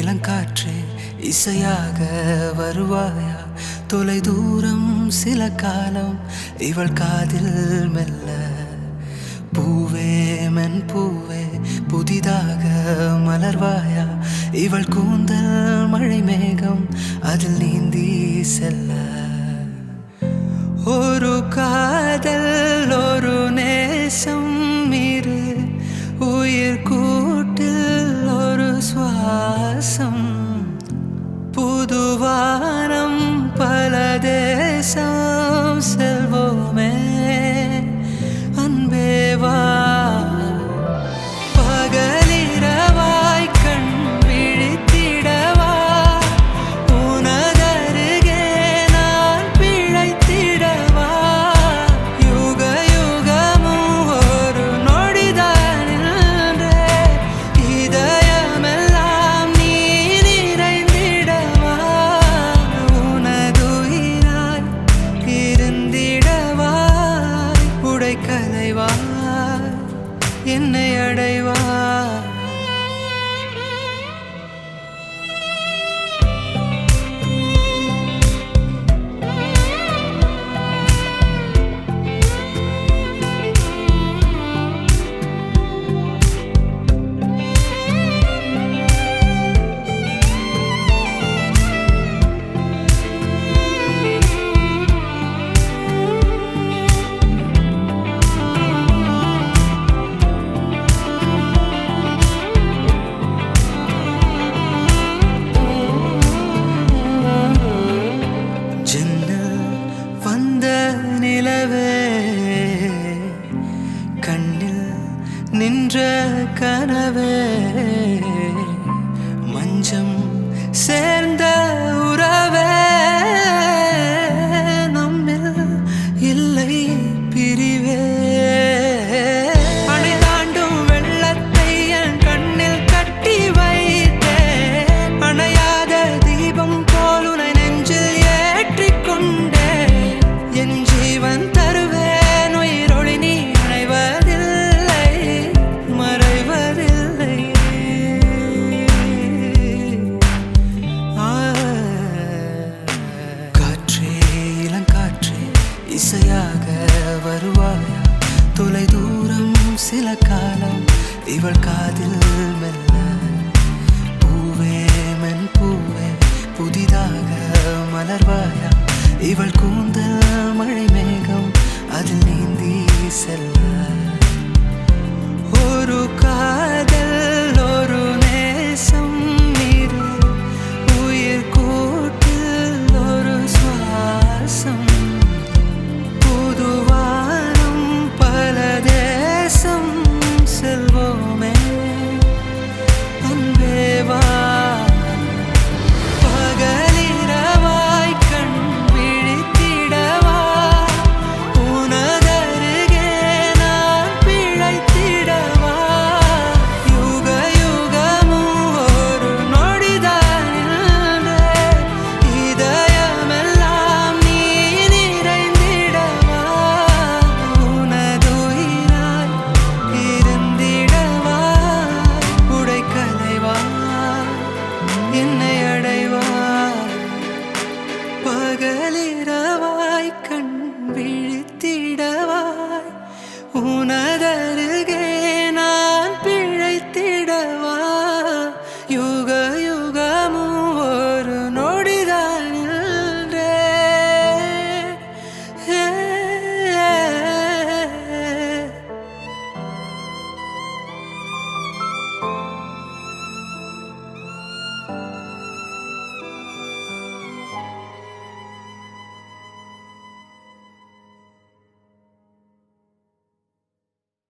இளங்காற்றே இசையாக வருவாயா? தொலை தூரம் சில காலம் இவள் காதில் மெல்ல. பூவே மென் பூவே புதிதாக மலர்வாயா? இவள் கூந்தல் மழை மேகம் அதில் நீந்தி செல்ல. ஒரு காதல் ஒரு நேசம் இரு உயிர் கூட்டில் ஒரு சுவாசம். புதுவானம் பல தேசம் செல்வோமே அன்பேவா. பகலிரவாய் கண் விழித்திடவா? உனதருகே நான் பிழைத்திடவா? யுக யுகமும் ஒரு நொடிதான் நின்றே இதயமெல்லாம் நீ நிறைந்திடவா? உனதுயிராய் இருந்திடவா? உடைக்கலைவா என்னை அடைவா? நிலவே கண்ணில் நின்ற கனவே மஞ்சம் சேர்ந்த உறவே நம்மில் இல்லை பிரிவே. அணை தாண்டும் வெள்ளத்தை என் கண்ணில் கட்டி வைத்தேன். அணையாத தீபம் போல் உனை நெஞ்சில் ஏற்றிக்கொண்டே என் ஜீவன் தருவேன். உயிரொளி நீ அணைவதில்லை மறைவதில்லை. காற்றே இளங்காற்றே இசையாக வருவாயா? தொலை தூரம் சில காலம் இவள் காதில் மெல்ல. பூவே மென் பூவே புதிதாக மலர்வாயா? இவள் கூந்தல்